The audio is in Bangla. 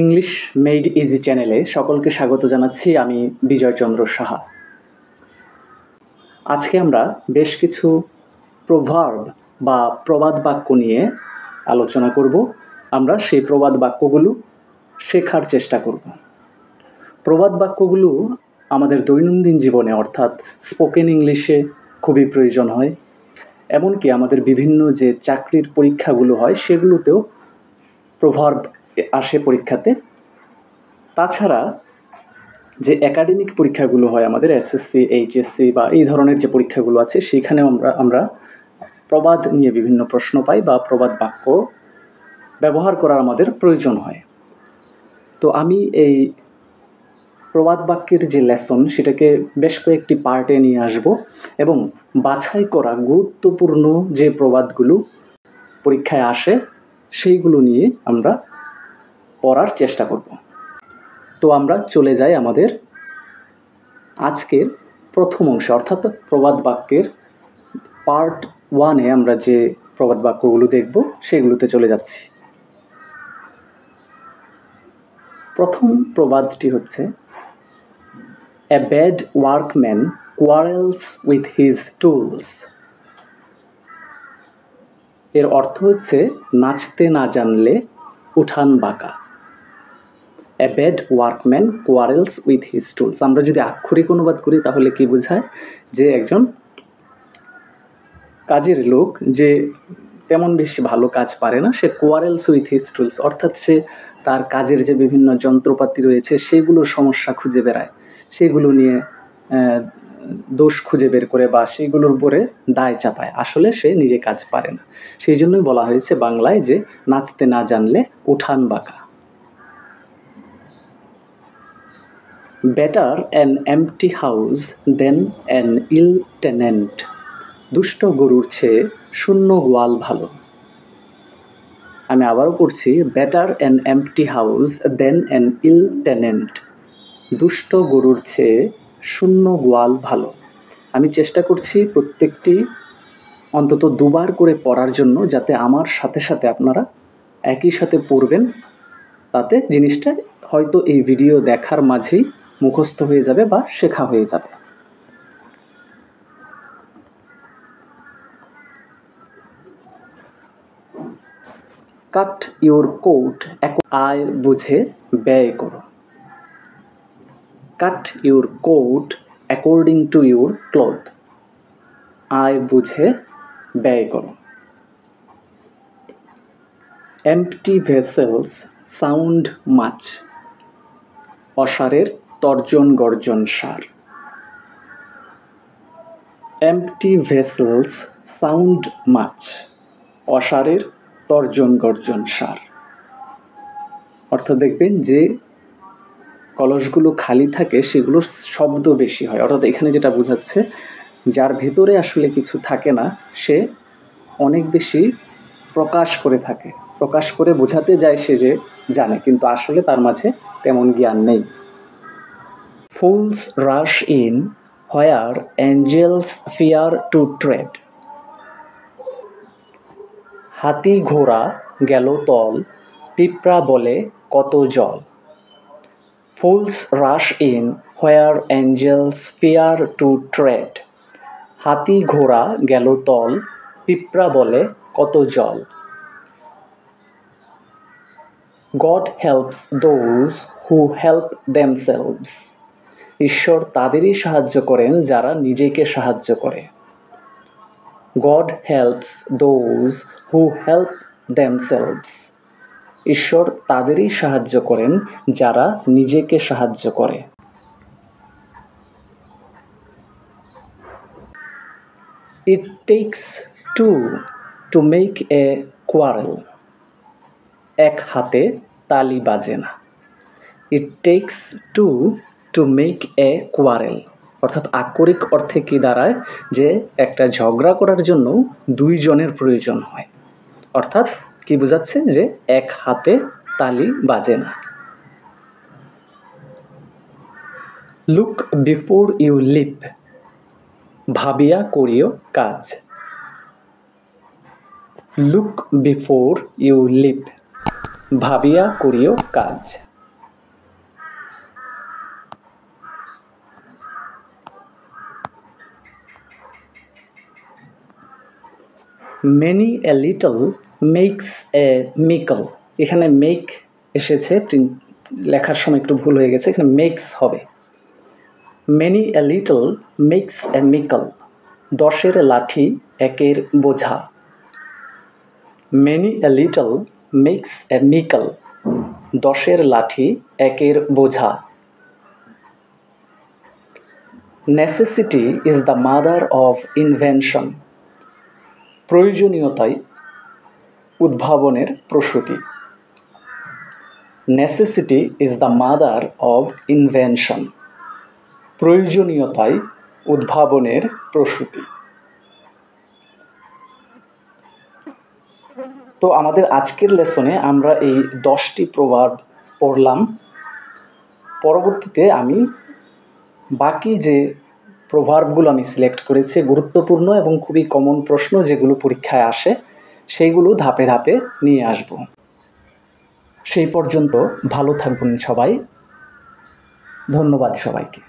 ইংলিশ মেড ইজি চ্যানেলে সকলকে স্বাগত জানাচ্ছি। আমি বিজয়চন্দ্র সাহা। আজকে আমরা বেশ কিছু প্রভার্ব বা প্রবাদ বাক্য নিয়ে আলোচনা করব। আমরা সেই প্রবাদ বাক্যগুলো শেখার চেষ্টা করব। প্রবাদ বাক্যগুলো আমাদের দৈনন্দিন জীবনে অর্থাৎ স্পোকেন ইংলিশে খুবই প্রয়োজন হয়। এমনকি আমাদের বিভিন্ন যে চাকরির পরীক্ষাগুলো হয় সেগুলোতেও প্রভার্ব আসে পরীক্ষাতে। তাছাড়া যে একাডেমিক পরীক্ষাগুলো হয় আমাদের এসএসসি, এইচএসসি বা এই ধরনের যে পরীক্ষাগুলো আছে সেখানেও আমরা প্রবাদ নিয়ে বিভিন্ন প্রশ্ন পাই বা প্রবাদ বাক্য ব্যবহার করার আমাদের প্রয়োজন হয়। তো আমি এই প্রবাদ বাক্যের যে লেসন সেটাকে বেশ কয়েকটি পার্টে নিয়ে আসব এবং বাছাই করা গুরুত্বপূর্ণ যে প্রবাদগুলো পরীক্ষায় আসে সেইগুলো নিয়ে আমরা পড়ার চেষ্টা করব। তো আমরা চলে যাই আমাদের আজকের প্রথম অংশে অর্থাৎ প্রবাদ বাক্যের পার্ট 1-এ আমরা যে প্রবাদ বাক্যগুলো দেখব সেগুলোতে চলে যাচ্ছি। প্রথম প্রবাদটি হচ্ছে, A bad workman quarrels with his tools. এর অর্থ হচ্ছে নাচতে না জানলে উঠান বাঁকা। A bad workman quarrels with his tools. আমরা যদি আক্ষরিক অনুবাদ করি তাহলে কি বোঝায়, যে একজন কাজের লোক যে তেমন বেশি ভালো কাজ পারে না, সে quarrels with his tools অর্থাৎ সে তার কাজের যে বিভিন্ন যন্ত্রপাতি রয়েছে সেগুলোর সমস্যা খুঁজে বেড়ায়, সেগুলো নিয়ে দোষ খুঁজে বের করে বা সেগুলোর উপরে দায় চাপায়। আসলে সে নিজে কাজ পারে না। সেই জন্যই বলা হয়েছে বাংলায় যে নাচতে না জানলে উঠান বাঁকা। Better an empty house than an ill tenant. দুষ্ট গরুর চেয়ে শূন্য গোয়াল ভালো। আমি আবারও পড়ছি, better an empty house than an ill tenant. দুষ্ট গরুর চেয়ে শূন্য গোয়াল ভালো। আমি চেষ্টা করছি প্রত্যেকটি অন্তত দুবার করে পড়ার জন্য, যাতে আমার সাথে সাথে আপনারা একই সাথে পড়বেন, তাতে জিনিসটা হয়তো এই ভিডিও দেখার মাঝেই মুখস্থ হয়ে যাবে বা শেখা হয়ে যাবে। কাট ইউর কোট, আয় বুঝে ব্যয় করো। Cut your coat according to your cloth. আয় বুঝে ব্যয় করো। Empty vessels sound much. অসারের তর্জন গর্জন সার। Empty vessels sound much. অসারের তর্জন গর্জন সার। অর্থ দেখবেন যে কলসগুলো খালি থাকে সেগুলোর শব্দ বেশি হয়। অর্থাৎ এখানে যেটা বোঝাচ্ছে, যার ভেতরে আসলে কিছু থাকে না সে অনেক বেশি প্রকাশ করে থাকে, প্রকাশ করে বোঝাতে যায় সে যে জানে, কিন্তু আসলে তার মাঝে তেমন জ্ঞান নেই। Fools rush in where angels fear to tread. হাতি ঘোড়া গেল তল, পিঁপড়া বলে কত জল। Fools rush in where angels fear to tread. হাতি ঘোড়া গেল তল, পিঁপড়া বলে কত জল। God helps those who help themselves. ঈশ্বর তাদেরই সাহায্য করেন যারা নিজেকে সাহায্য করে। God helps those who help themselves. ঈশ্বর তাদেরই সাহায্য করেন যারা নিজেকে সাহায্য করে। It takes two to make a quarrel. এক হাতে তালি বাজে না। It takes two to make a quarrel. অর্থাৎ আক্ষরিক অর্থে কি দাঁড়ায়, যে একটা ঝগড়া করার জন্য দুইজনের প্রয়োজন হয়। অর্থাৎ কি বোঝাচ্ছে, যে এক হাতে তালি বাজে না। Look before you leap. ভাবিয়া করিও কাজ। Look before you leap. ভাবিয়া করিও কাজ। Many a little makes a mickle. এখানে মেক এসেছে, লেখার সময় একটু ভুল হয়ে গেছে, এখানে মেক্স হবে। Many a little makes a mickle. 10-এর লাঠি 1-এর বোঝা। Many a little makes a mickle. 10-এর লাঠি 1-এর বোঝা। Necessity is the mother of invention. প্রয়োজনীয়তাই উদ্ভাবনের প্রসূতি। Necessity is the mother of invention. প্রয়োজনীয়তাই উদ্ভাবনের প্রসূতি। তো আমাদের আজকের লেসনে আমরা এই 10টি প্রবাদ পড়লাম। পরবর্তীতে আমি বাকি যে প্রভাবগুলো আমি সিলেক্ট করেছি, গুরুত্বপূর্ণ এবং খুবই কমন প্রশ্ন যেগুলো পরীক্ষায় আসে, সেইগুলো ধাপে ধাপে নিয়ে আসব। সেই পর্যন্ত ভালো থাকবেন সবাই। ধন্যবাদ সবাইকে।